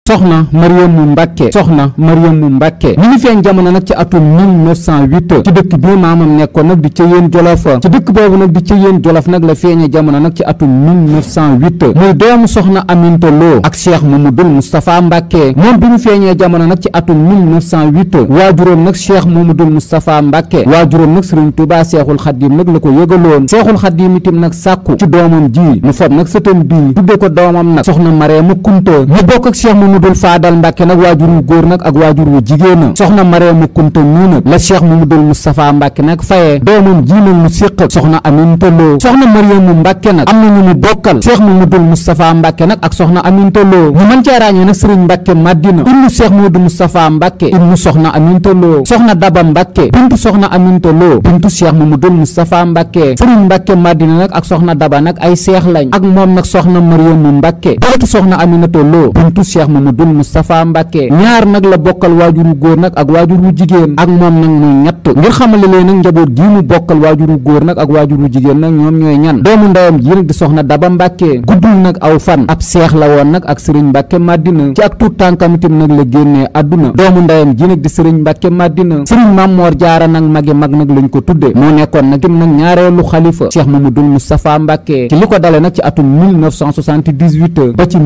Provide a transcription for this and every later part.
soxna Mariamu Mbàkke soxna Mariamu Mbàkke mi ngi feeñ jamono nag ci atum 1908 ci dëkk bii maamam nekkoon nag di Ceyeen Jolof ci dëkk boobu nag di Ceyeen Jolof nag la feeñe jamono nag ci atum 1908 muy doomu soxna Aminta Lo ak Cheikh Mamadul Moustapha Mbàkke moom bi ñu feeñee jamono nag ci atum 1908 waajuróom nag Cheikh Mamadul Moustapha Mbàkke waajuróom nag Sëriñ Tuubaa Seexul Xaddim nag la ko yëgaloon Seexul Xaddim itam nag sàkku ci doomam ji mu fob nag sëtam bii tudde ko doomam nag soxna Mariama Kunta mu bokk ak Cheikh Mamadul Faadal Mbàkke nag waajur wu góor nag ak waajur wu jigéen soxna Mariama Kunta nii nag la Cheikh Mamadul Moustapha Mbàkke nag fayee doomam ji nag mu séq ak soxna Aminta Lo soxna Mariamu Mbàkke nag am na ñu mu bokkal Cheikh Mamadul Moustapha Mbàkke nag ak soxna Aminta Lo ñu mën cee ràññee nag Sëriñ Mbàkke Madina ibnu Cheikh Mamadul Moustapha Mbàkke ibnu soxna Aminta Lo soxna Daba Mbàkke bintu soxna Aminta Lo bintu Cheikh Mamadul Moustapha Mbàkke Sëriñ Mbàkke Madina nag ak soxna Daba nag ay seex lañ ak moom nag soxna Mariamu Mbàkke bintu soxna Aminata Lo bintu Cheikh Mamadul Moustapha Mbàkke ñaar nag la bokkal waajuru góor nag ak waajuru jigéen ak moom nag muy ñett ngir xamale leen nag njaboot gii mu bokkal waajuru góor nag ak waajuru jigéen nag ñoom ñooy ñan doomu ndeyam ji nag di soxna Daba Mbàkke guddul nag aw fan ab seex la woon nag ak Sëriñ Mbàkke Madina ci ak tuut tànkam itam nag la génnee àdduna doomu ndeyam ji nag di Sëriñ Mbàkke Madina Sëriñ Mammoor Jaara nag magi mag nag lañ ko tudde moo nekkoon nag tim nag ñaareelu xalifa Cheikh Mamadul Moustapha Mbàkke ci li ko dale nag ci atum 1978 ba ci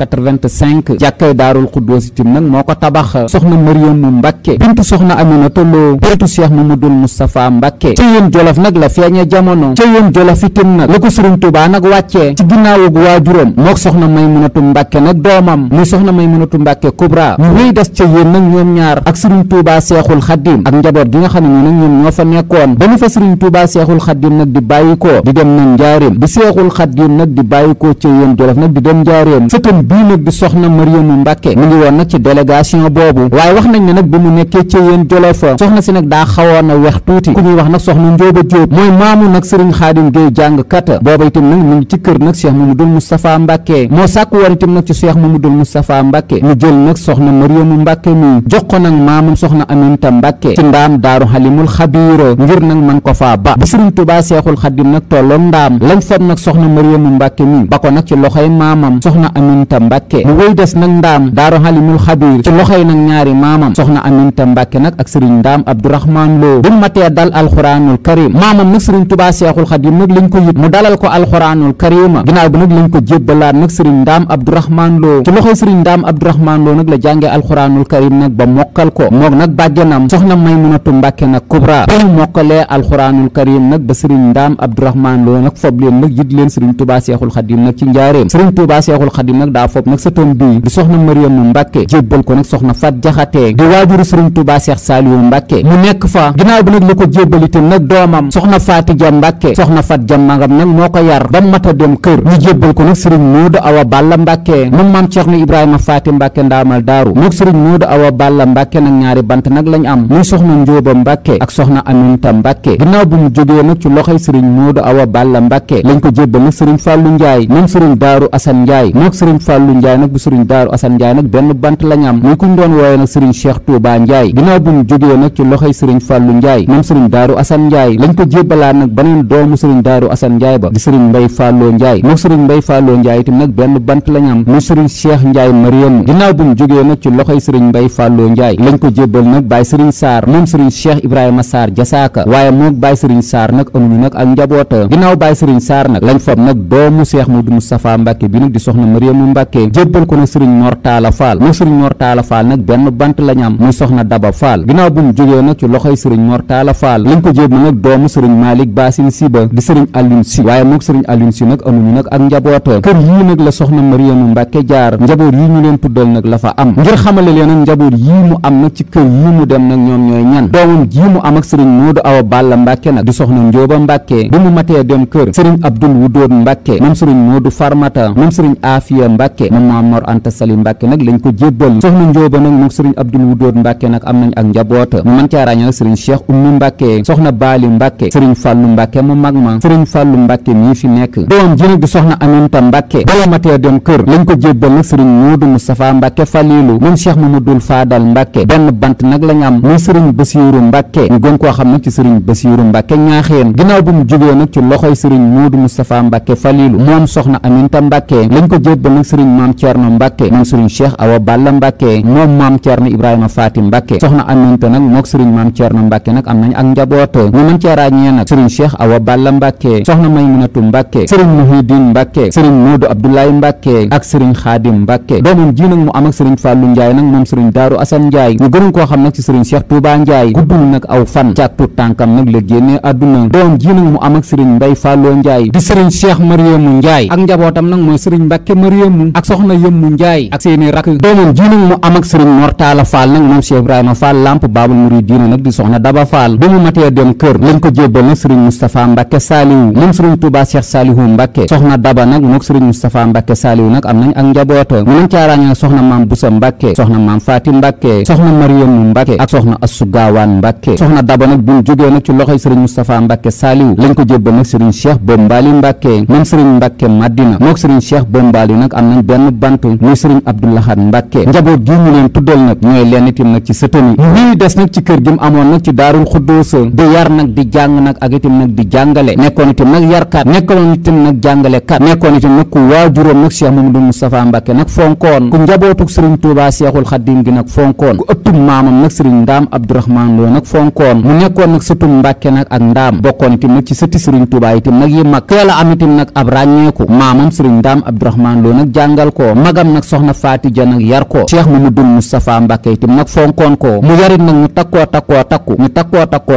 1985 jàkkay Daarul Xuddoos itam nag moo ko tabax soxna Mariamu Mbàkke bintu soxna Aminata Lo bintu Cheikh Mamadul Moustapha Mbàkke Ceyeen Jolof nag la feeñe jamono Ceyeen Jolof itam nag la ko Sëriñ Tuubaa nag wàccee ci ginnaawug waajuram mook soxna Maymunatu Mbàkke nag doomam muy soxna Maymunatu Mbàkke Kubra ñu wéy des Ceyeen nag ñoom ñaar ak Sëriñ Tuubaa Seexul Xaddim ak njaboot gi nga xam ne nag ñoom ñoo fa nekkoon ba ñu fa Sëriñ Tuubaa Seexul Xaddim nag di bàyyikoo di dem nag njaareem di Seexul Xaddim nag di bàyyikoo Ceyeen Jolof nag di dem njaareem sëtam bii nag di soxna Mariamu Mbàkke mu ngi woon nag ci délégation boobu waaye wax nañ ne nag bi mu nekkee Ceyeen Jolof soxna si nag daa xawoon a wex tuuti ku ñuy wax nag soxna Njóoba Jóob mooy maamu nag Sëriñ Xaadim Géey jàngkat booba itam nag mu ngi ci kër nag Cheikh Mamadul Moustapha Mbàkke moo sàkku woon itam nag ci Cheikh Mamadul Moustapha Mbàkke ñu jël nag soxna Mariamu Mbàkke mi jox ko nag maamam soxna Aminta Mbàkke ci ndaam Daaru Xalimul Xabiir ngir nag man ko faa ba bi Sëriñ Tuubaa Seexul Xaadim nag tolloog ndaam lañ fob nag soxna Mariamu Mbàkke mi ba ko nag ci loxoy maamam soxna Aminta Mbàkke mu wéy des nag ndaam Daaru Xalimul Xabiir ci loxoy nag ñaari maamam soxna Aminta Mbàkke nag ak Sëriñ Ndaam Abdourahman Lo bu matee dal alxuraanul karim maamam nag Sëriñ Tuubaa Seexul Xaadim nag lañ ko yit mu dalal ko alxuraanul karima ginnaaw bi nag lañ ko jébbalaat nag Sëriñ Ndaam Abdourahman Lo ci loxoy Sëriñ Ndaam Abdourahman Lo nag la jàngee alxuraanul karim nag ba mokkal ko moog nag bàjjanam soxna Maymunatu Mbàkke nag Kubra ba mu mokkalee alxuraanul karim nag ba Sëriñ Ndaam Abdourahman Lo nag fob leen nag yit leen Sëriñ Tuubaa Seexul Xaadim nag ci njaareem Sëriñ Tuubaa Seexul Xaadim nag daa fob nag sëtam bii di soxna Mariamu Mbàkke jébbal ko nag soxna Fat Jaxate di waajuru Sëriñ Tuubaa Seex Saaliwu Mbàkke mu nekk fa ginnaaw bi nag la ko jébbal itam nag doomam soxna Faatija Mbàkke soxna Fat Ja magam nag moo ko yar ba mat a dem kër ñu jébbal ko nag Sëriñ Moodu Awa Balla Mbàkke moom maam Ceerno Ibrahima Faati Mbàkke ndaamal daaru mook Sëriñ Moodu Awa Balla Mbàkke nag ñaari bant nag lañ am muy soxna Njóoba Mbàkke ak soxna Aminta Mbàkke ginnaaw bu mu jógee nag ci loxoy Sëriñ Moodu Awa Balla Mbàkke lañ ko jébbal nag Sëriñ Fàllu Njaay moom Sëriñ Daaru Asan Njaay mook Sëriñ Fàllu Njaay nag bu Sëriñ Daaru Asan Njaay nag benn bant lañ am muy kuñ doon wooye nag Sëriñ Cheikh Touba Njaay ginnaaw bu mu jógee nag ci loxoy Sëriñ Fàllu Njaay moom Sëriñ Daaru Asan Njaay lañ ko jébbalaat nag beneen doomu Sëriñ Daaru Asan Njaay ba di Sëriñ Mbay Fàlloo Njaay mook Sëriñ Mbay Fàlloo Njaay itam nag benn bant lañ am muy Sëriñ Cheikh Njaay Mariam ginnaaw bu mu jógee nag ci loxoy Sëriñ Mbay Fàlloo Njaay lañ ko jébbal nag Baay Sëriñ Saar moom Sëriñ Cheikh Ibrahima Saar Jasaaka waaye mook Baay Sëriñ Saar nag amuñu nag ak njaboota ginnaaw Baay Sëriñ Saar nag lañ fob nag doomu Cheikh Modou Moustapha Mbàkke bi nag di soxna Mariamu Mbàkke jébbal ko nag Sëriñ Mor Taala Faal mook Sëriñ Mor Taala Faal nag benn bant lañ am muy soxna Daba Faal ginnaaw bu mu jógee nag ci loxoy Sëriñ Mor Taala Faal lañ ko jébbal nag doomu Sëriñ Malick Basin Siba di Sëriñ Alioune Si waaye mook Sëriñ Alioune Si nag amuñu nag ak njaboota kër yii nag la soxna Mariamu Mbàkke jaar njaboot yi ñu leen tuddal nag la fa am ngir xamale leen nag njaboot yii mu am nag ci kër yii mu dem nag ñoom ñooy ñan doomam jii mu am ak Sëriñ Moodu Awa Balla Mbàkke nag di soxna Njóoba Mbàkke bi mu matee dem kër Sëriñ Abdul Wudóot Mbàkke moom Sëriñ Moodu Farmata moom Sëriñ Afiya Mbàkke moom Maam Mor Anta Sali Mbàkke nag lañ ko jébbal soxna Njóoba nag moom Sëriñ Abdul Wudóot Mbàkke nag am nañ ak njaboota mu mën caa ràññee nag Sëriñ Cheikh Ummi Mbàkke soxna Baali Mbàkke Sëriñ Fàllu Mbàkke mu mag ma Sëriñ Fàllu Mbàkke mii fi nekk doom ji nag di soxna Aminta Mbàkke bala matee dem kër lañ ko jébbal nag Sëriñ Moodu Moustapha Mbàkke Faliilu moom Cheikh Mamadul Faadal Mbàkke benn bant nag lañ am muy Sëriñ Basiiru Mbàkke ñu gën koo xam nag ci Sëriñ Basiiru Mbàkke ñaaxeen ginnaaw bu mu jógee nag ci loxoy Sëriñ Moodu Moustapha Mbàkke Faliilu moom soxna Aminta Mbàkke lañ ko jébbal nag Sëriñ Maam Ceerno Mbàkke Mbàkke moom sëriñ Cheikh Awa Balla Mbàkke moom maam Ceerno Ibrahima Faati Mbàkke soxna Aminta nag mook sëriñ maam Ceerno Mbàkke nag am nañ ak njaboot ñu mën cee ràññee nag sëriñ Cheikh Awa Balla Mbàkke soxna Maymunatu Mbàkke sëriñ Muhidin Mbàkke sëriñ Moodu Abdoulaye Mbàkke ak sëriñ Xaadim Mbàkke doomam ji nag mu am ak sëriñ Fàllu Njaay nag moom sëriñ Daaru Asan Njaay ñu gënoon koo xam nag ci sëriñ Cheikh Touba Njaay guddul nag aw fan càttu tànkam nag la génnee àdduna doom ji nag mu am ak sëriñ Mbay Fàlloo Njaay di sëriñ Cheikh Mariamu Njaay ak njabootam nag mooy sëriñ Mbàkke Mariamu ak soxna Yëmmu Njaay ak seeni rak doomam ji nag mu am ak sëriñ Mortala Fall nag moom Cheikh Ibrahima Fall Lamp Baabul Muridiina nag di soxna Daba Fall ba mu matee dem kër lañ ko jébbal nag sëriñ Moustapha Mbàkke Saaliwu moom sëriñ Touba Cheikh Saalihu Mbàkke soxna Daba nag mook sëriñ Moustapha Mbàkke Saaliwu nag am nañ ak njaboota mu nañ caa ràññee soxna maam Busa Mbàkke soxna maam Faati Mbàkke soxna Mariamu Mbàkke ak soxna Assu Gaawaan Mbàkke soxna Daba nag buñ jógee nag ci loxoy sëriñ Moustapha Mbàkke Saaliwu lañ ko jébbal nag sëriñ Cheikh Bombali Mbàkke moom sëriñ Mbàkke Madina mook sëriñ Cheikh Bombali nag am nañ benn bant muy sëriñ Abdoulahad Mbàkke njaboot gi ñu leen tuddal nag ñooy lenn itam nag ci sëtami ñii des nag ci kër gi mu amoon nag ci Daarul Xuddoos di yar nag di jàng nag ak itam nag di jàngale nekkoon itam nag yarkat nekkoon itam nag jàngalekat nekkoon itam nag ku waajuram nag Cheikh Mamadou Moustapha Mbàkke nag fonkoon ku njabootuk sëriñ Touba Cheikhul Xadim gi nag fonkoon ku ëttub maamam nag sëriñ Ndaam Abdourahmane Lo nag fonkoon mu nekkoon nag sëtum Mbàkke nag ak Ndaam bokkoon itam nag ci sëtti sëriñ Touba itam nag yi mag teel a am itam nag ab ràññeeku maamam sëriñ Ndaam Abdourahmane Lo nag jàngal ko magam nag soxna Faati Ja nag yar ko Cheikh Mamadou Moustapha Mbàkke itam nag fonkoon ko mu yarit nag ñu takkoo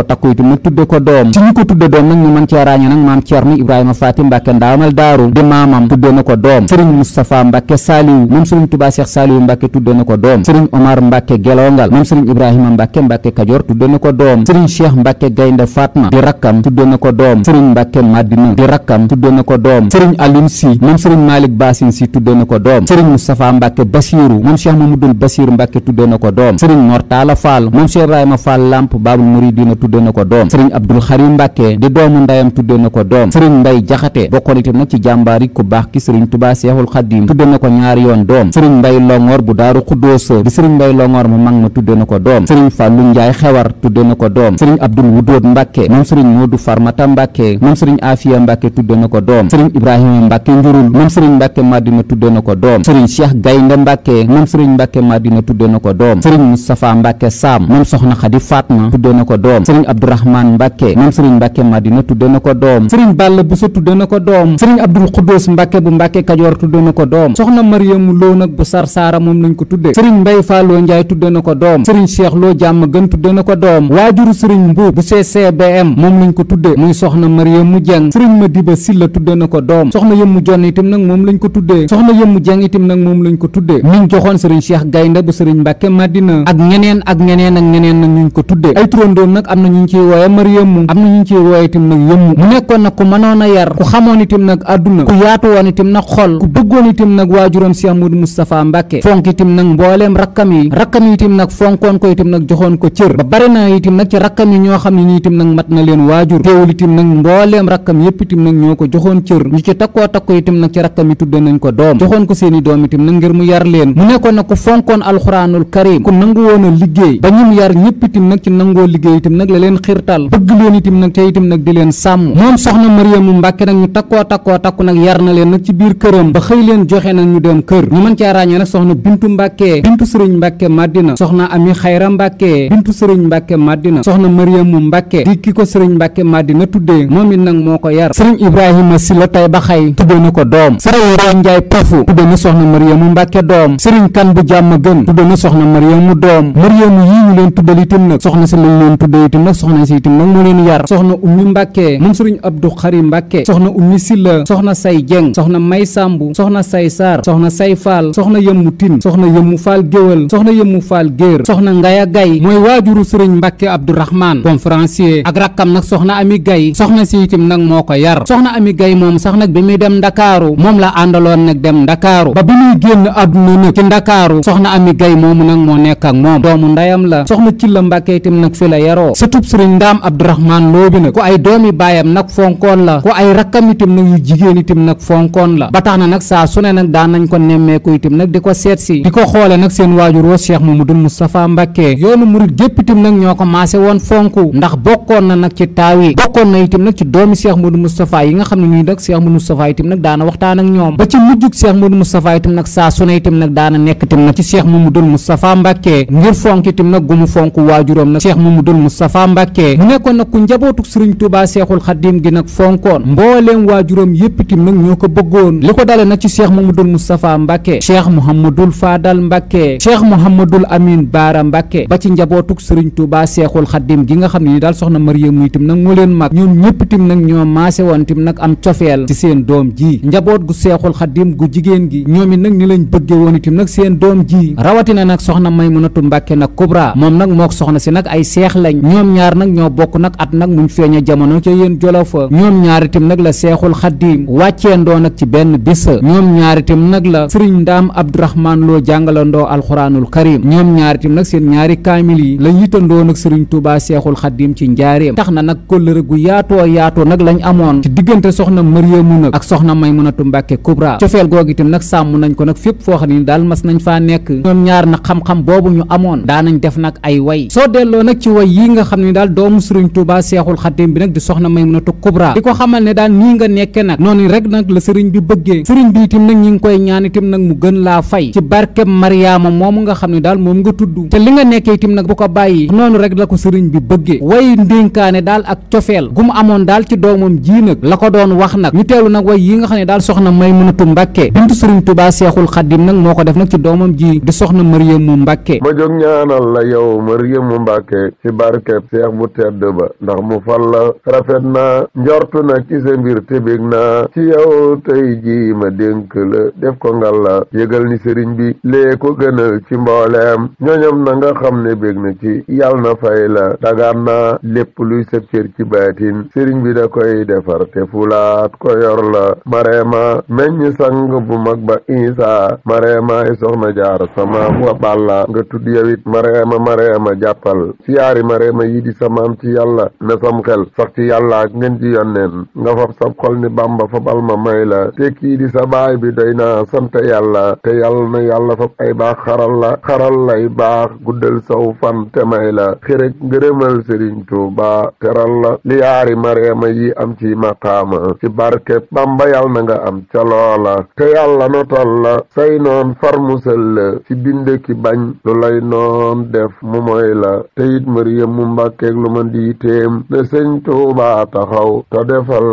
takku itam nag tudde ko doom ci ñu ko tudde doom nag ñu mën cee ràññee nag maam Ceerno Ibrahima Faati Mbàkke ndaamal daaru di maamam tudde na ko doom sëriñ Moustapha Mbàkke Saaliwu moom sëriñ Touba Cheikh Saaliwu Mbàkke tudde na ko doom sëriñ Omar Mbàkke Gelongal moom sëriñ Ibrahima Mbàkke Kajoor tudde na ko doom sëriñ Cheikh Mbàkke Gaynde Fatma di rakkam tudde na ko doom sëriñ Mbàkke Madina di rakkam tudde na ko doom sëriñ Aline Si moom sëriñ Malick Basin Si tudde na ko doom sëriñ Moustapha Mbàkke Basiru moom Cheikh Mamadou Basir Mbàkke tudde na ko doom sëriñ Mortala Fall moom Cheikh Ibrahima Fall Lamp Baabul Muridiina tudde na ko doom sëriñ Abdul Xarim Mbàkke di doomu ndayam tudde na ko doom sëriñ Mbay Jaxate bokkoon itam nag ci jàmbaari ku baax ki sëriñ Touba Cheikhul Xadim tudde na ko ñaari yoon doom sëriñ Mbay Longoor bu Daaru Xuddoos di sëriñ Mbay Longoor mu mag ma tudde na ko doom sëriñ Fàllu Njaay Xewar tudde na ko doom sëriñ Abdul Wudood Mbàkke moom sëriñ Moodu Farmata Mbàkke moom sëriñ Afiya Mbàkke tudde na ko doom sëriñ Ibrahima Mbàkke Njurul moom sëriñ Mbàkke Madina tudde na ko doom sëriñ Cheikh Gaynde Mbàkke moom sëriñ Mbàkke Madina tudde na ko doom sëriñ Moustapha Mbàkke Saam moom soxna Xadi Fatma tudde na ko doom sëriñ Abdourahmane Mbàkke moom sëriñ Mbàkke Madina tudde na ko doom sëriñ Balla Buso tudde na ko doom sëriñ Abdul Xuddoos Mbàkke bu Mbàkke Kajoor tudde na ko doom soxna Mariamu Lo nag bu Sarsara moom lañ ko tudde sëriñ Mbay Falloo Njaay tudde na ko doom sëriñ Cheikh Lo Jàmm Gën tudde na ko doom waajuru sëriñ Mbuub bu CCBM moom lañ ko tudde muy soxna Mariamu Jeng sëriñ Madiba Silla tudde na ko doom soxna Yëmmu Jonn itam nag moom lañ ko tuddee soxna Yëmmu Jeng itam nag moom lañ ko tudde miñ joxoon sëriñ Cheikh Gaynde bu sëriñ Mbàkke Madina ak ñeneen nag ñuñ ko tudde ay turandoom nag am na ñu ciy wooye Mariamu am na ñu ciy wooye itam nag Yëmmu mu nekkoon nag ku mënoon a yar ku xamoon itam nag àdduna ku yaatu woon itam nag xol ku bëggoon itam nag waajuram Cheikh Modou Moustapha Mbàkke fonk itam nag mbooleem rakkam yi itam nag fonkoon ko itam nag joxoon ko cër ba bari na itam nag ci rakkam yi ñoo xam ne ñi itam nag mat na leen waajur teewul itam nag mbooleem rakkam yépp itam nag ñoo ko joxoon cër ñu ci takkoo takko itam nag ci rakkam yi tudde nañ ko doom joxoon ko seeni doom itam nag ngir mu yar leen mu nekkoon nag ku fonkoon alxuraanul karim ku nangu woon a liggéey ba ñum yar ñëpp itam nag ci nangoo liggéey itam nag la leen xirtal bëgg leen itam nag te itam nag di leen sàmm moom soxna Mariamu Mbàkke nag ñu takku nag yar na leen nag ci biir këram ba xëy leen joxe nag ñu dem kër ñu mën caa ràññee nag soxna Bintu Mbàkke bintu sëriñ Mbàkke Madina soxna Ami Xayra Mbàkke bintu sëriñ Mbàkke Madina soxna Mariamu Mbàkke di ki ko sëriñ Mbàkke Madina tuddee moom it nag moo ko yar sëriñ Ibrahima Silla tay ba xay tuddee na ko doom sëriñ Roon Njaay Pafu tuddee na soxna Mariamu Mbàkke doom sëriñ Kan bu Jàmm Gën tuddee na soxna Mariamu doom Mariamu yii ñu leen tuddal itam nag soxna si lañ leen tuddee itam nag soxna si itam nag moo leen yar soxna Ummi Mbàkke moom sëriñ Abdou Xari Mbàkke soxna Ummi Silla soxna Say Jeng soxna May Sambu soxna Say Saar soxna Say Faal soxna Yëmmu Tin soxna Yëmmu Faal Géwël soxna Yëmmu Faal Géer soxna Ngaya Gay mooy waajuru sëriñ Mbàkke Abdourahmane conférencier ak rakkam nag soxna Ami Gay soxna si itam nag moo ko yar soxna Ami Gay moom sax nag bi muy dem Ndakaaru moom la àndaloon nag dem Ndakaaru ba bi muy génn àdduna nag ci Ndakaaru soxna Ami Gay moomu nag moo nekk ak moom doomu ndayam la soxna Cilla Mbàkke itam nag fi la yaroo sëtub sëriñ Ndaam Abdourahmane Lo bi nag ku ay doomi baayam nag fonkoon la ku ay rakkam itam nag yu jigéen itam nag fonkoon la ba tax na nag saa su ne nag daan nañ ko nemmeeku itam nag di ko seet si di ko xoole nag seen waajur woo Cheikh Mamadou Moustapha Mbàkke yoonu murid gépp itam nag ñoo ko maase woon fonku ndax bokkoon na nag ci taaw yi bokkoon na itam nag ci doomi Cheikh Mamadou Moustapha yi nga xam ne nii nag Cheikh Mamadou Moustapha itam nag daana waxtaan ak ñoom ba ci mujjug Cheikh Mamadou Moustapha itam nag saa su ne itam nag daana nekk itam nag ci Cheikh Mamadou Moustapha Mbacke ngir fonk itam nag gu mu fonk waajuram nag Cheikh Mamadou Moustapha Mbacke mu nekkoon nag ku njabootu Serigne Touba Cheikhul Khadim gi nag fonkoon mbooleem waajuram yépp itam nag ñoo ko bëggoon li ko dale nag ci Cheikh Mamadou Moustapha Mbacke Cheikh Mouhamadoul Fadal Mbacke Cheikh Mouhamadoul Amine Baara Mbacke ba ci njabootuk Serigne Touba Cheikhul Khadim gi nga xam ne ni daal soxna Mariyamu itam nag moo leen mag ñoom ñëpp itam nag ñoo maase woon itam nag am cofeel ci seen doom ji njaboot gu Cheikhul Khadim gu jigéen gi ñoom it nag ni lañ bëgge woon itam nag seen doom ji rawatina nag soxna Maymunatu Mbacke nag Kubra moom nag mook soxna si nag ay seex lañ ñoom ñaar nag ñoo bokk nag at nag muñ feeña jamono ca yéen Jolofa ñoom ñaar itam nag la Cheikhul Khadim wàcceendoo nag ci benn bis ñoom ñaar itam nag la Serigne Ndaam Abdourahmane Lo jàngalandoo alxuraanul karim ñoom ñaar itam nag seen ñaari kaamil yi lañ yitandoo nag Serigne Touba Cheikhul Khadim ci njaareem tax na nag kóllëre gu yaatoo nag lañ amoon ci diggante soxna Mariyamu nag ak soxna Maymunatu Mbacke Kubra cofeel googu itam nag sàmm nañ ko nag fépp foo xam ne daal mas nañ faa nekk ñoom ñaar nag xam-xam boobu ñu amoon daanañ def nag ay way soo delloo nag ci way yi nga xam ne daal doomu Serigne Touba Cheikhul Khadim bi nag di soxna Maymunatu Kubra di ko xamal ne daal nii nga nekke nag noonu rek nag la sëriñ bi bëggee sëriñ bi itam nag ñi ngi koy ñaan itam nag mu gën laa fay ci barkeb Mariama moomu nga xam ne daal moom nga tudd te li nga nekkee itam nag bu ko bàyyi noonu rek la ko sëriñ bi bëggee way ndénkaane daal ak cofeel gu mu amoon daal ci doomam ji nag la ko doon wax nag ñu teelu nag way yi nga xam ne daal soxna Maymunatu Mbacke bintu sëriñ Touba Cheikhul Khadim nag moo ko def nag ci doomam ji di soxna Mariyamu Mbacke ma jóg ñaanal la yow Mariyamu Mbacke ci barkeb Seex bu tedd ba ndax mu fal la rafet na njortu na ci sa mbir te bég na ci yow tey ji ma dénk la def ko ngal la yëgal ni sëriñ bi lee ko gënal ci mbooleem ñoñom na nga xam ne bég na ci yàlla na fay la dagaan na lépp luy sëb cër ci baatin sëriñ bi da koy defar te fulaat ko yor la Mareema meññ sang bu mag ba Isa Mareemaay soxna jaar samaam wa balla nga tudd yawit Mareema jàppal siyaari Mareema yi di samaam ci yàlla na sam xel sax ci yàlla ak ngeen ci yonneen nga fab sab xol ni Bamba fa bal ma may la te kii di sa baay bi doy na sant yàlla te yàlla na yàlla fab ay baax xaral lay baax guddal saw fan te may la xërëj ngërëmal Sëriñ Tuuba teral la li yaari Mareema yi am ci maqaama ci barke Bamba yàlla na nga am ca loola te yàlla notal la say noon far musal la ci bind ki bañ lu lay noon def mu moy la te it Mariyamu Mbàkke lu ma di téem ne Sëñ Tuuba taxaw te defal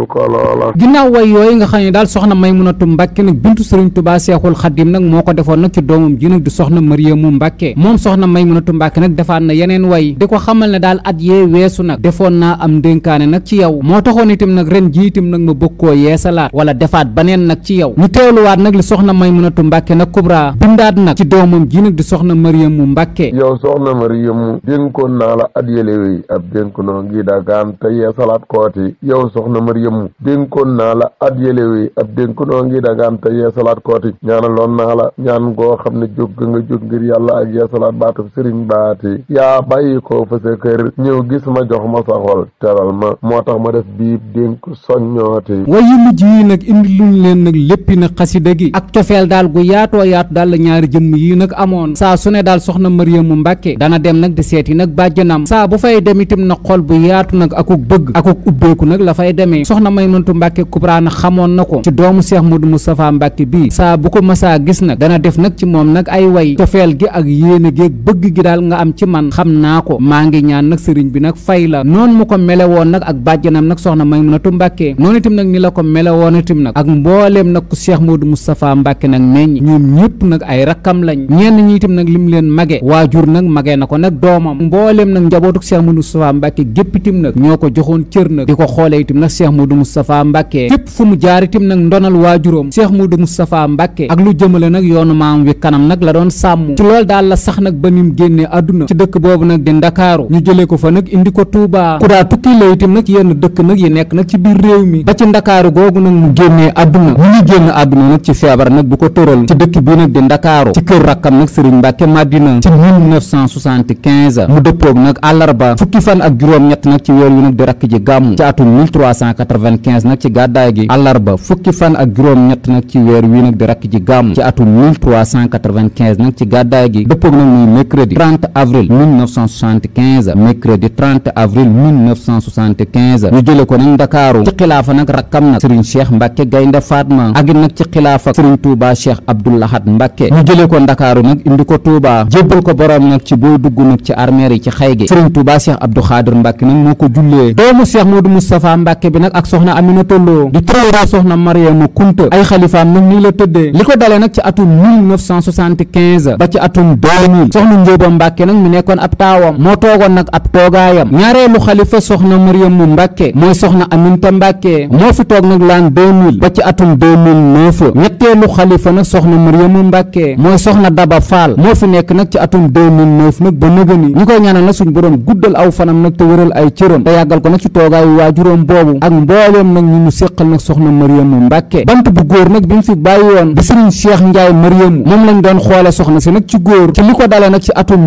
ko loola ginnaaw way yooyu nga xam ne daal soxna Maymunatu Mbàkke nag bintu Serigne Touba Cheikhul Khadim nag moo ko defoon nag ci doomam ji nag di soxna Mariyamu Mbàkke moom soxna Maymunatu Mbàkke nag defaat na yeneen way di ko xamal ne daal at yee weesu nag defoon naa am ndénkaane nag ci yow moo taxoon itam nag ren ji itam nag ma bëgg koo yeesalaat wala defaat baneen nag ci yow ñu teewluwaat nag li soxna Maymunatu Mbàkke nag Kubra bindaat nag ci doomam ji nag di soxna Mariyamu Mbàkke yow soxna Mariyamu dénkoon naa la at yële wéy ab dénkunoo ngi dagaan te yeesalaat kooti yow soxna Mariyamu dénkoon naa la at yële wéy ab dénkunoo ngi dagaan te yeesalaat kooti ñaanaloon naa la ñaan goo xam ne jóg nga jóg ngir yàlla ak yeesalaat baatub sëriñ baati yaa bàyyi ko fa sa kër ñëw gis ma jox ma sa xol teral ma moo tax ma def biib dénk soññooti wayu mujj yi nag indi luñ leen nag léppi nag xasida gi ak cofeel daal gu yaatoo yaatu daal la ñaari jëmm yi nag amoon saa su ne daal soxna Mariyamu Mbàkke dana dem nag di seeti nag bàjjanam saa bu fay dem itam nag xol bu yaatu nag akuk bëgg akuk ubbeeku nag la fay demee soxna Maymunatu Mbàkke Kubra nag xamoon na ko ci doomu Cheikh Modou Moustapha Mbàkke bii saa bu ko masaa gis nag dana def nag ci moom nag ay way cofeel gi ak yéene gi ak bëgg gi daal nga am ci man xam naa ko maa ngi ñaan nag sëriñ bi nag fay la noonu mu ko mele woon nag ak bàjjanam nag soxna Maymunatu Mbàkke noonu itam nag ni la ko mele woon itam nag ak mbooleem nag ku Cheikh Modou Moustapha Mbàkke nag meññ ñoom ñëpp nag ay rakkam lañ ñenn ñi itam nag lim leen mage waajur nag mage na ko nag doomam mbooleem nag njabootuk Cheikh Modou Moustapha Mbàkke gépp itam nag ñoo ko joxoon cër nag di ko xoolee itam nag Cheikh Modou Moustapha Mbàkke fépp fu mu jaar itam nag ndonal waajuróom Cheikh Modou Moustapha Mbàkke ak lu jëmale nag yoonu maam wi kanam nag la doon sàmm ci loolu daal la sax nag ba nim génnee àdduna ci dëkk boobu nag di Ndakaaru ñu jëlee ko fa nag indi ko Touba ku daa tukki la itam nag yenn dëkk nag yi nekk nag ci biir réew mi ba ci Ndakaaru googu nag mu génnee àdduna mu ñu génn àdduna nag ci feebar nag bu ko tëral ci dëkk bii nag di Ndakaaru ci kër rakkam nag Serigne Mbàkke Madina ci 1975 mu dëppoog nag àllarba fukki fan ak juróom-ñett nag ci weer wi nag di rakk ji gàmmu ci atum 1380 1395 nag ci gàddaay gi àllarba fukki fan ak juróom-ñett nag ci weer wi nag di rakk ji gàmm ci atum 1395 nag ci gàddaay gi dëppoog nag muy mercredi 30 avril 1975 mercredi 30 avril 1975 ñu jële ko nag Ndakaaru ci xilaafa nag rakkam nag Serigne Cheikh Mbacke Gaynde Fatma ak nag ci xilaafa Serigne Touba Cheikh Abdou Lahad Mbacke ñu jële ko Ndakaaru nag indi ko Touba jébbal ko borom nag ci boo dugg nag ci armeer yi ci xay gi Serigne Touba Cheikh Abdou Khadir Mbacke nag moo ko jullee doomu Cheikh Modou Moustapha Mbacke bi nag ak soxna Aminata Lo di turandoo soxna Mariama Kunta ay xalifaam nag nii la tëddee li ko dalee nag ci atum 1975 ba ci atum 2000 soxna Njóoba Mbacke nag mi nekkoon ab taawam moo toogoon nag ab toogaayam ñaareelu xalifa soxna Mariama Mbacke mooy soxna Aminta Mbacke moo fi toog nag laan 2000 ba ci atum 2009 ñetteelu xalifa nag soxna Mariama Mbacke mooy soxna Daba Fall moo fi nekk nag ci atum 2009 nag ba nëgëni ñi koy ñaanal nag suñu borom guddal aw fanam nag te wëral ay cëram te yàggal ko nag ci toogaayu waajuram boobu ak mbooleem nag ñu mu séqal nag soxna Mariama Mbacke bant bu góor nag bi mu fi bàyyi woon di Serigne Cheikh Ndiaye Mariamu moom lañ doon xoole soxna si nag ci góor ci li ko dalee nag ci atum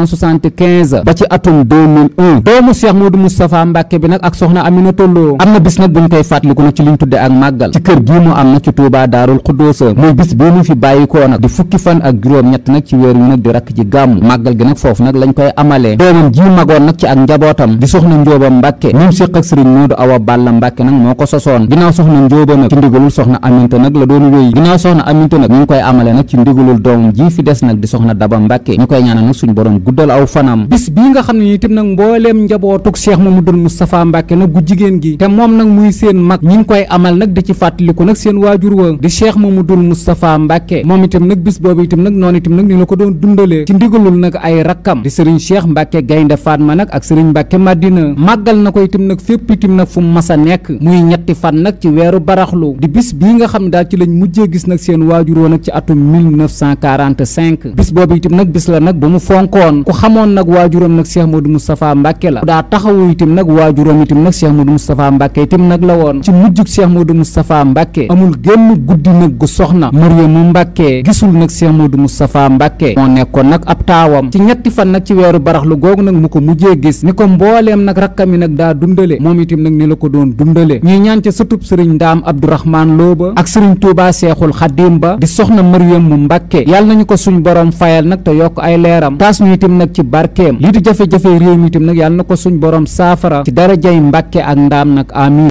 1975 ba ci atum 2001 doomu Cheikh Modou Moustapha Mbacke bi nag ak soxna Aminata Lo am na bis nag buñ koy fàttaliku nag ci liñ tudde ak màggal ci kër gii mu am nag ci Touba Daarul Xuddoosa muy bis bii mu fi bàyyikoo nag di fukki fan ak juróom-ñett nag ci weer wi nag di rakk ji gàmmu màggal gi nag foofu nag lañ koy amalee doomam ji magoon nag ci ak njabootam di soxna Njóoba Mbacke ñum séq ak Serigne Modou Awa Balla Mbacke nag moo ko sosoon ginnaaw soxna Njóoba nag ci ndigalul soxna Aminta nag la doon wéy ginnaaw soxna Aminta nag ñu ngi koy amale nag ci ndigalul doomam ji fi des nag di soxna Daba Mbacke ñu koy ñaanal nag suñu borom guddal aw fanam bis bii nga xam ne itam nag mbooleem njabootug Cheikh Mamadou Moustapha Mbacke nag gu jigéen gi te moom nag muy seen mag ñi ngi koy amal nag di ci fàttaliku nag seen waajur wa di Cheikh Mamadou Moustapha Mbacke moom itam nag bis boobu itam nag noonu itam nag ni la ko doon dundalee ci ndigalul nag ay rakkam di Serigne Cheikh Mbacke Gaynde Fatma nag ak Serigne Mbacke Madina màggal na ko itam nag fépp itam nag fu mu mas a nekk muy ñetti fan nag ci weeru baraxlu di bis bii nga xam daal ci lañ mujjee gis nag seen waajuroo nag ci atum 1945 bis boobu itam nag bis la nag bu mu fonkoon ku xamoon nag waajuram nag Cheikh Modou Moustapha Mbacke la ku daa taxawu itam nag waajuram itam nag Cheikh Modou Moustapha Mbacke itam nag la woon ci mujjug Cheikh Modou Moustapha Mbacke amul génn guddi nag gu soxna Mariamu Mbacke gisul nag Cheikh Modou Moustapha Mbacke moo nekkoon nag ab taawam ci ñetti fan nag ci weeru baraxlu googu nag mu ko mujjee gis ni ko mbooleem nag rakkam yi nag daa dundale moom itam nag ni la ko doon dundale ñuy ñaan ca sëtub sëriñ Ndaam Abdourahmane Lo ba ak sëriñ Touba Seexul Xadim ba di soxna Mariamu Mbacke yàlla nañu ko suñ borom fayal nag te yokk ay leeram taas ñu itam nag ci barkeem lii di jafe-jafe réew mi itam nag yàlla na ko suñ borom saafara ci darajay Mbacke ak Ndaam nag amin